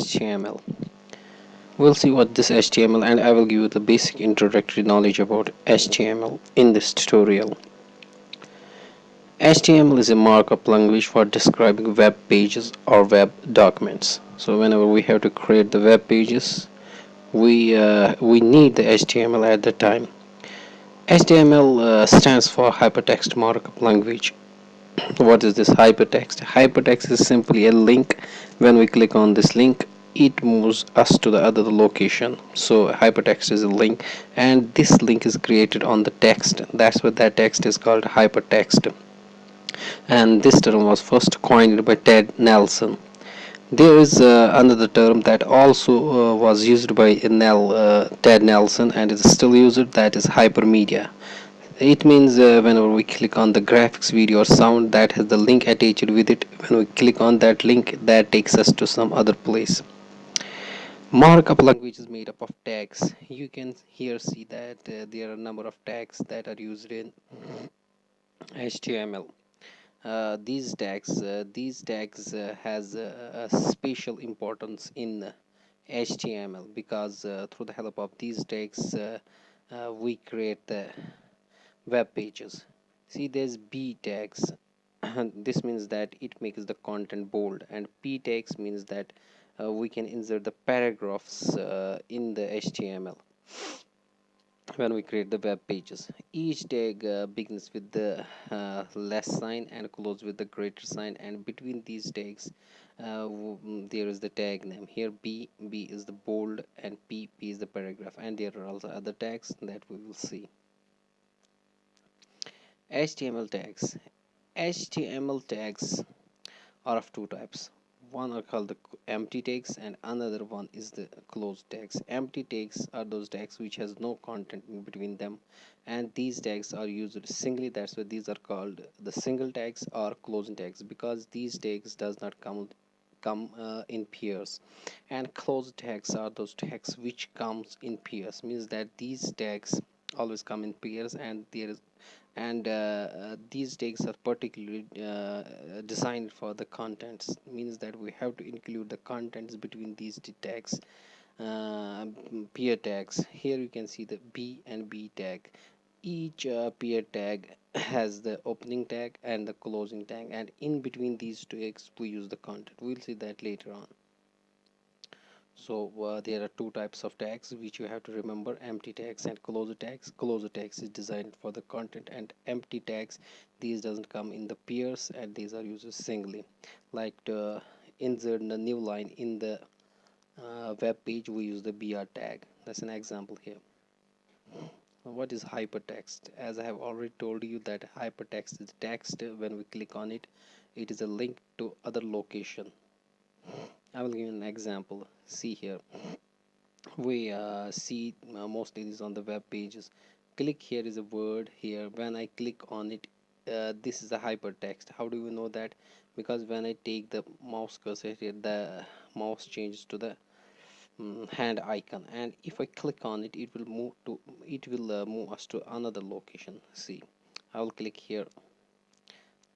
HTML. We'll see what this HTML, and I will give you the basic introductory knowledge about HTML in this tutorial. HTML is a markup language for describing web pages or web documents. So whenever we have to create the web pages, we need the HTML at the time. HTML stands for Hypertext Markup Language. What is this hypertext? Hypertext is simply a link. When we click on this link, it moves us to the other location. So hypertext is a link, and this link is created on the text. That's what that text is called, hypertext. And this term was first coined by Ted Nelson. There is another term that also was used by Ted Nelson and is still used, that is hypermedia. It means whenever we click on the graphics, video or sound that has the link attached with it, when we click on that link, that takes us to some other place. Markup language is made up of tags. You can here see that there are a number of tags that are used in HTML. These tags has a special importance in HTML because through the help of these tags we create the web pages. See, there's B tags. This means that it makes the content bold, and P tags means that we can insert the paragraphs in the HTML when we create the web pages. Each tag begins with the less sign and closes with the greater sign, and between these tags there is the tag name. Here B is the bold and P is the paragraph, and there are also other tags that we will see. HTML tags. HTML tags are of two types. One are called the empty tags, and another one is the closed tags. Empty tags are those tags which has no content in between them, and these tags are used singly. That's why these are called the single tags or closing tags, because these tags does not come in pairs. And closed tags are those tags which comes in pairs, means that these tags always come in pairs, and these tags are particularly designed for the contents, means that we have to include the contents between these tags, pair tags. Here you can see the B and B tag. Each pair tag has the opening tag and the closing tag, and in between these tags we use the content. We'll see that later on. So there are two types of tags which you have to remember: empty tags and closed tags. Closed tags is designed for the content, and empty tags, these doesn't come in the pairs, and these are used singly. Like to insert the new line in the web page, we use the BR tag. That's an example here. What is hypertext? As I have already told you that hypertext is text. When we click on it, it is a link to other location. I will give you an example. See here, we see mostly this on the web pages. Click here is a word here. When I click on it, this is a hypertext. How do we know that? Because when I take the mouse cursor here, the mouse changes to the hand icon, and if I click on it, it will move us to another location. See, I will click here,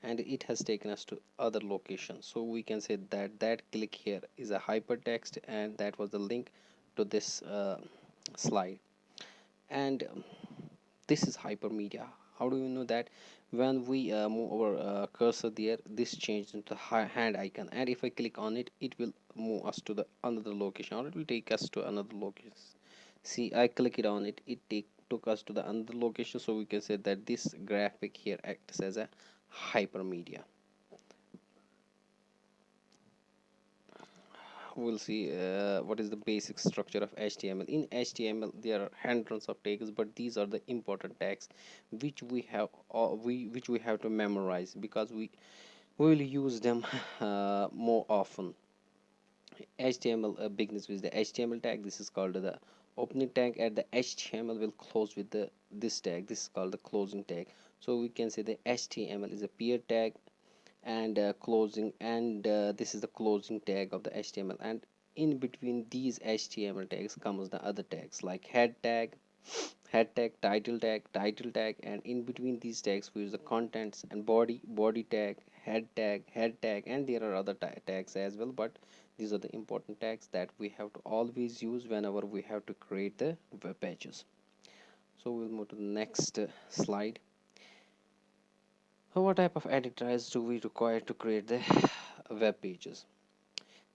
and it has taken us to other location. So we can say that that click here is a hypertext, and that was the link to this slide. And this is hypermedia. How do we know that? When we move our cursor there, this changed into hand icon, and if I click on it, it will move us to the another location, or it will take us to another location. See, I click it on it, took us to the another location. So we can say that this graphic here acts as a hypermedia. We'll see what is the basic structure of HTML. In HTML there are hundreds of tags, but these are the important tags which we have to memorize, because we will use them more often. HTML begins with the HTML tag. This is called the opening tag, and the HTML will close with this tag. This is called the closing tag. So we can say the HTML is a pair tag and closing, and this is the closing tag of the HTML. And in between these HTML tags comes the other tags like head tag, title tag, and in between these tags we use the contents, and body tag, head tag, and there are other tags as well, but these are the important tags that we have to always use whenever we have to create the web pages. So we'll move to the next slide. So what type of editors do we require to create the web pages?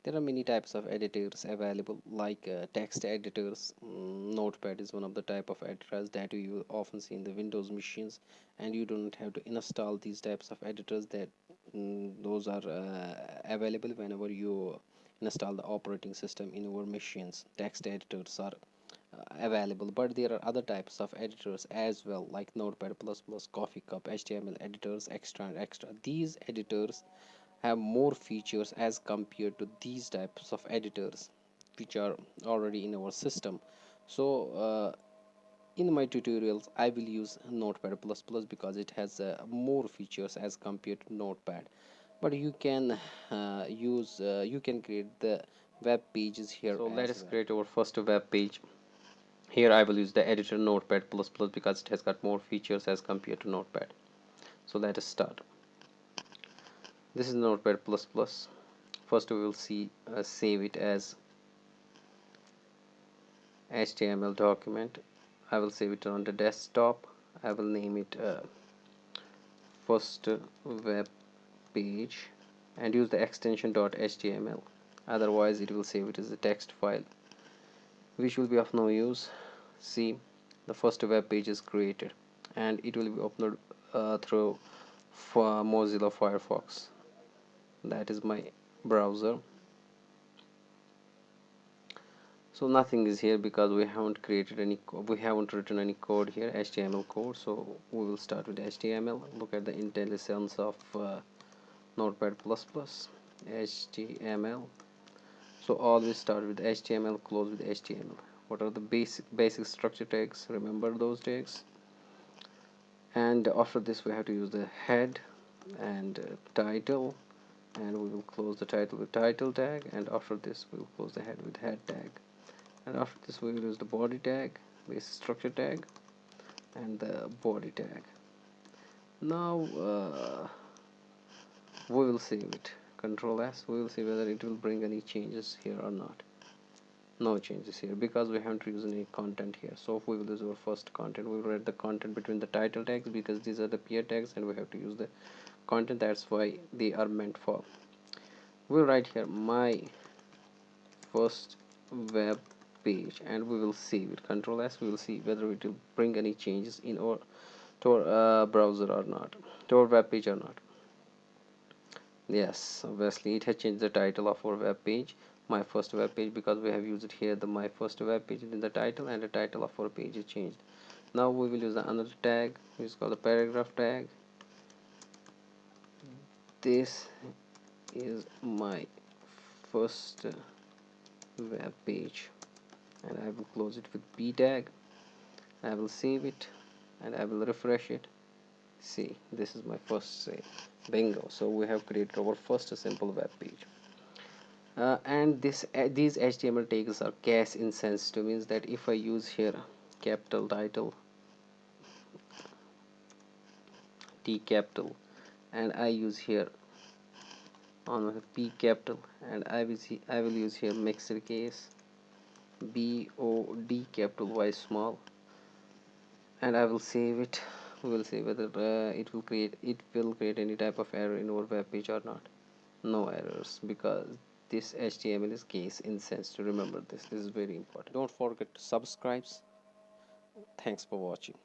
There are many types of editors available, like text editors. Notepad is one of the type of editors that you often see in the Windows machines, and you don't have to install these types of editors. That those are available whenever you install the operating system in your machines. Text editors are available, but there are other types of editors as well, like Notepad++, Coffee Cup, HTML editors, extra and extra. These editors have more features as compared to these types of editors which are already in our system. So in my tutorials I will use Notepad++ because it has more features as compared to Notepad. But you can you can create the web pages here. So let us create our first web page. Here I will use the editor Notepad++ because it has got more features as compared to Notepad. So let us start. This is Notepad++. First we will see save it as HTML document. I will save it on the desktop. I will name it first web page and use the extension .html. Otherwise it will save it as a text file which will be of no use. See, the first web page is created and it will be uploaded through Mozilla Firefox. That is my browser. So nothing is here because we haven't written any code here, HTML code. So we will start with HTML. Look at the IntelliSense of Notepad++, HTML. So always start with HTML, close with HTML. What are the basic structure tags? Remember those tags. And after this we have to use the head and title, and we will close the title with title tag, and after this we will close the head with head tag, and after this we will use the body tag, basic structure tag, and the body tag. Now we will save it. Control S. We will see whether it will bring any changes here or not. No changes here because we haven't used any content here. So if we will use our first content, we will write the content between the title tags because these are the peer tags and we have to use the content. That's why they are meant for. We'll write here my first web page and we will save it. Control S. We will see whether it will bring any changes in our to our browser or not, to our web page or not. Yes, obviously it has changed the title of our web page, my first web page, because we have used here the my first web page in the title, and the title of our page is changed. Now we will use another tag which is called the paragraph tag. This is my first web page and I will close it with p tag. I will save it and I will refresh it. See, this is my first save. Bingo. So we have created our first simple web page. And these HTML tags are case insensitive, means that if I use here capital title T capital and I use here on P capital and I will use here mixed case BOD capital Y small, and I will save it. We will see whether it will create any type of error in our web page or not. No errors because this HTML is case insensitive. Remember this is very important. Don't forget to subscribe. Thanks for watching.